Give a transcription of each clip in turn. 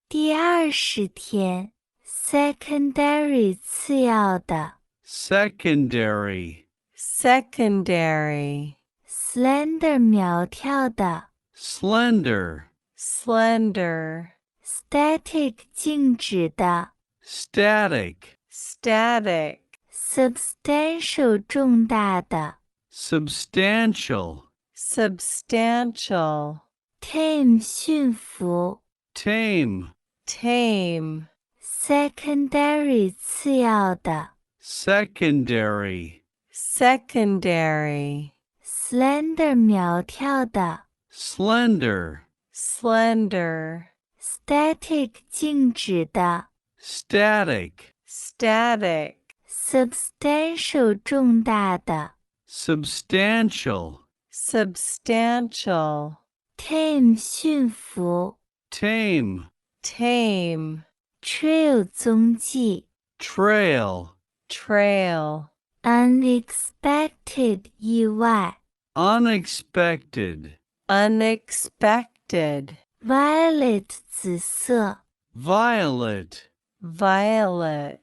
第20天 secondary 次要的 secondary, secondary, slender 苗条的 slender, slender, static 静止的 static, static, substantial 重大的 substantial, substantial, tame 驯服 tame, tame, secondary 次要的 secondary, secondary, slender 苗条的 slender, slender, static 静止的 static, static, substantial 重大的 substantial, substantial, tame 驯服 tame, tame, trail 踪迹 trail, trail, unexpected 意外 unexpected, unexpected, violet 紫色 violet, violet,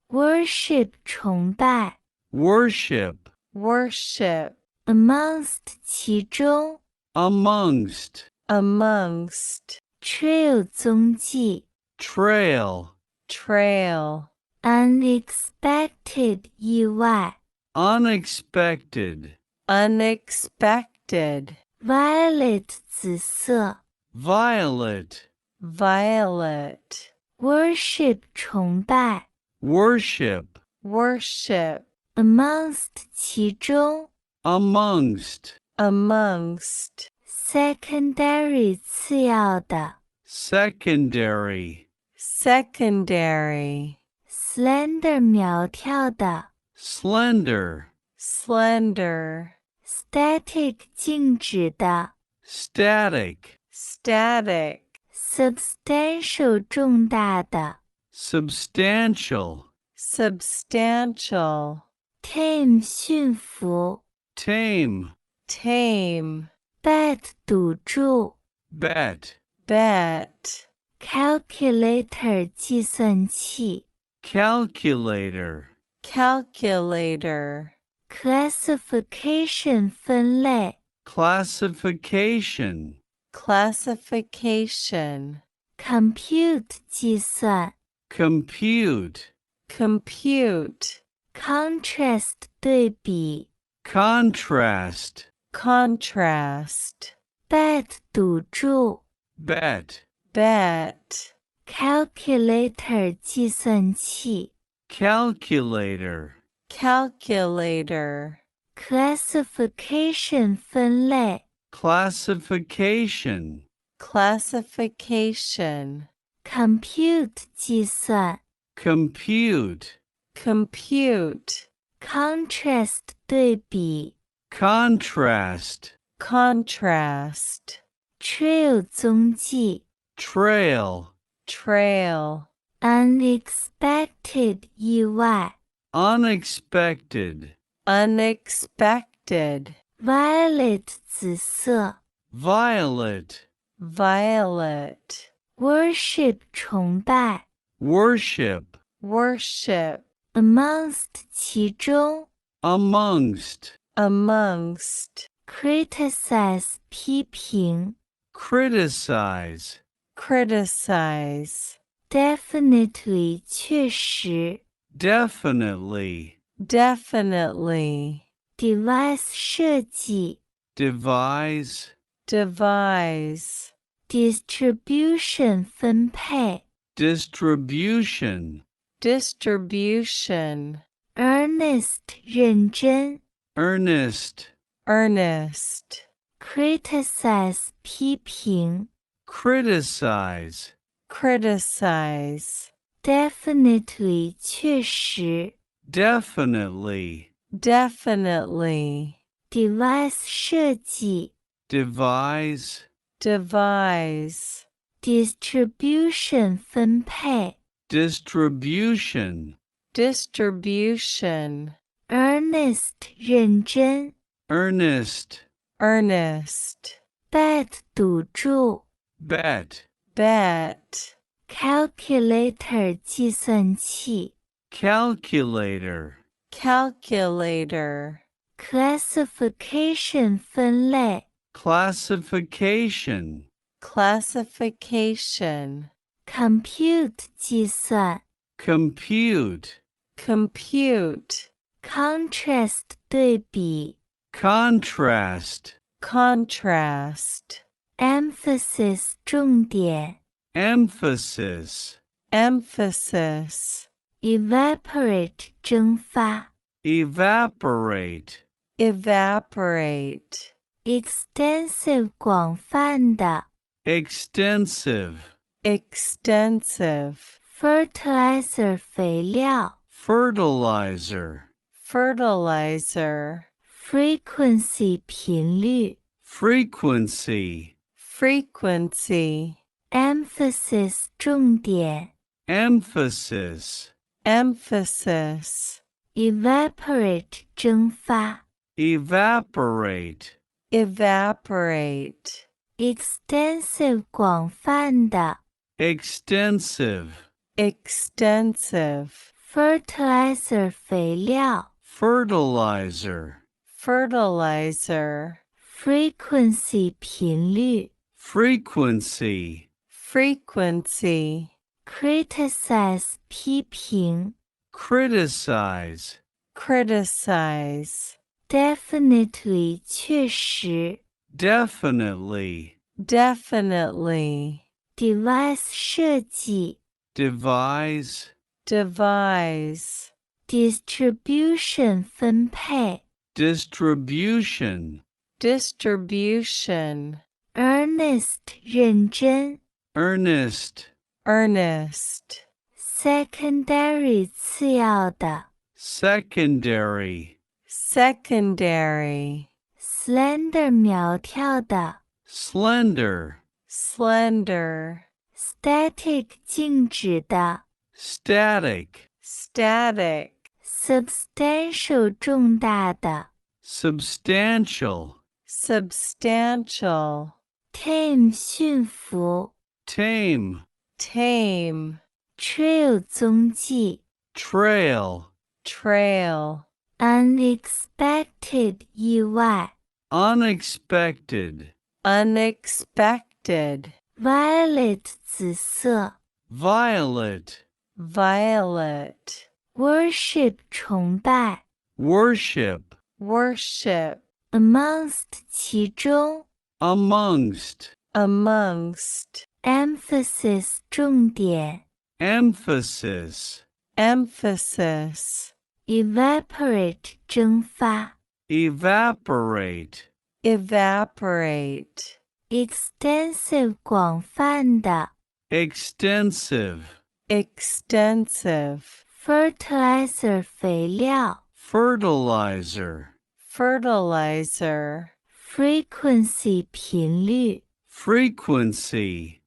worship 崇拜 worship, worship, amongst 其中 amongst, amongst, trail 踪迹 trail, trail, unexpected 意外 unexpected, unexpected, violet 紫色 violet, violet, worship 崇拜 worship, worship, amongst 其中 amongst, amongst, secondary 次要的 secondary, secondary, slender 苗条的 slender, slender, static 静止的 static, static, substantial 重大的 substantial, substantial, tame 驯服 tame, tame, bet 赌注 bet, bet, calculator 计算器 calculator, calculator, classification 分类 classification, classification, compute 计算 compute, compute, contrast 对比 contrast, contrast, bet 赌注 bet, bet, calculator 计算器 calculator, calculator, classification 分类 classification, classification, compute 计算 compute, compute, contrast 对比 contrast, contrast, trail 踪迹 trail, trail, unexpected 意外 unexpected, unexpected, violet 紫色 violet, violet, worship 崇拜 worship, worship, amongst 其中 amongst, amongst, criticize 批评 criticize, criticize, definitely 确实 definitely, definitely, device 设计 devise, devise, distribution 分配 distribution, distribution, earnest 认真 earnest, earnest, criticize 批评 criticize, criticize, definitely 确实 definitely, definitely, device 设计 devise, devise, distribution 分配 distribution, distribution, earnest 认真 earnest, earnest, bet 赌注 bet, bet, calculator 计算器 calculator, calculator, classification 分类 classification, classification, compute 计算 compute, compute, contrast 对比 contrast, contrast, emphasis 重点 emphasis, emphasis, evaporate 蒸发 evaporate, evaporate, extensive 广泛的 extensive, extensive, fertilizer 肥料 fertilizer, fertilizer, frequency 频率 frequency, frequency, emphasis 重点 emphasis, emphasis, evaporate 蒸发 evaporate, evaporate, extensive 广泛的 extensive, extensive, fertilizer 肥料 fertilizer, fertilizer, frequency 频率 frequency, frequency, criticize 批评 criticize, criticize, definitely 确实 definitely, definitely, device 设计 devise, devise, distribution 分配 distribution, distribution, earnest 认真 earnest, earnest, secondary 次要的 secondary, secondary, slender 苗条的 slender, slender, static 静止的 static, static, substantial 重大的 substantial, substantial, tame 驯服 tame, tame, trail 踪迹 trail, trail, unexpected 意外 unexpected, unexpected, violet 紫色 violet, violet, worship 崇拜 worship, worship, amongst 其中 amongst, amongst, emphasis 重点 emphasis, emphasis, evaporate 蒸发 evaporate, evaporate, extensive 广泛的 extensive, extensive, fertilizer 肥料 fertilizer, fertilizer, frequency 频率 frequency,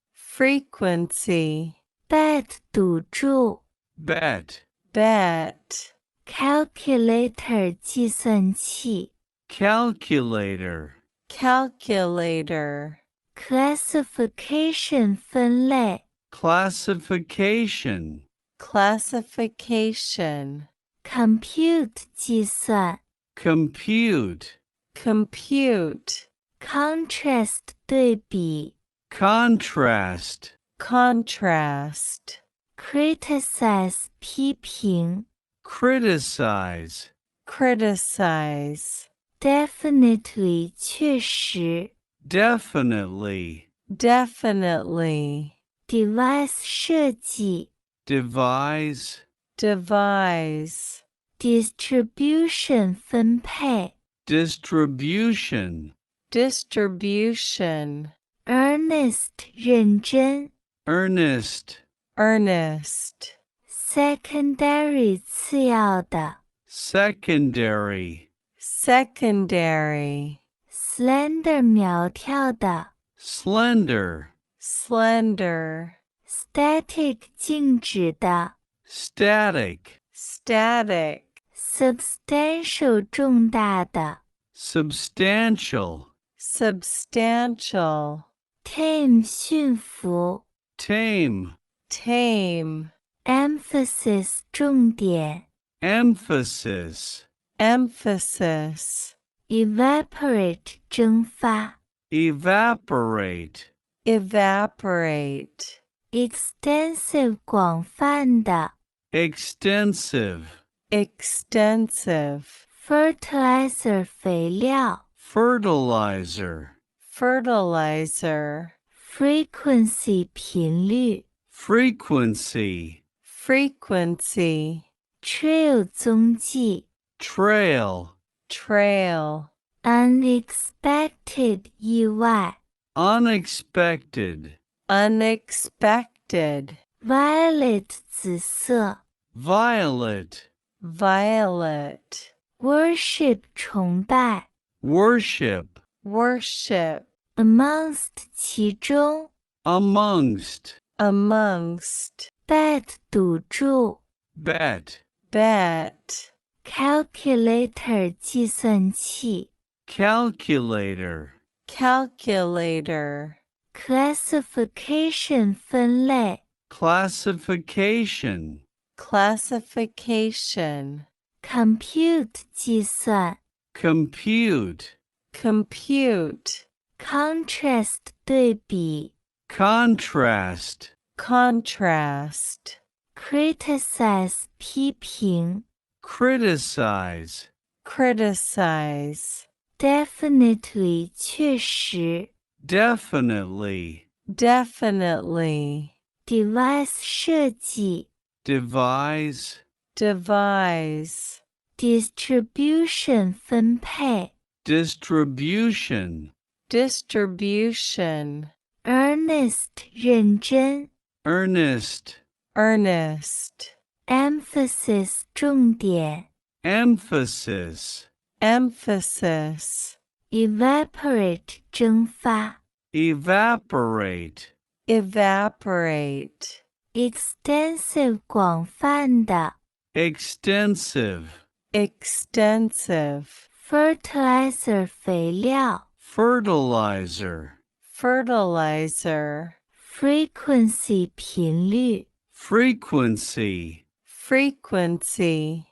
bet frequency, 赌注 bet, bet, calculator 计算器 calculator, calculator, classification 分类 classification, classification, compute 计算 compute, compute, contrast 对比 contrast, contrast, criticize 批评 criticize, criticize, definitely 确实 definitely, definitely, device 设计 devise, devise, distribution 分配 distribution, distribution, earnest 认真 earnest, earnest, secondary 次要的 secondary, secondary, slender 苗条的 slender, slender, static 静止的 static, static, substantial 重大的 substantial, substantial, tame 驯服 tame, tame, emphasis 重点 emphasis, emphasis, evaporate 蒸发 evaporate, evaporate, extensive 广泛的 extensive, extensive, fertilizer 肥料 fertilizer, fertilizer, frequency 频率 frequency, frequency, trail 踪迹 trail, trail, unexpected 意外 unexpected, unexpected, violet 紫色 violet, violet, worship 崇拜 worship, worship, amongst 其中 amongst, amongst, bet 赌注 bet, bet, calculator 计算器 calculator, calculator, classification 分类 classification, classification, compute 计算 compute, compute, contrast 对比 contrast, contrast, criticize 批评 criticize, criticize, definitely 确实 definitely, definitely, device 设计 devise, devise, distribution 分配 distribution, distribution, earnest 认真 earnest, earnest, emphasis 重点 emphasis, emphasis, evaporate 蒸发 evaporate, evaporate, extensive 广泛的 extensive, extensive, fertilizer 肥料 fertilizer, fertilizer, frequency 频率 frequency, frequency,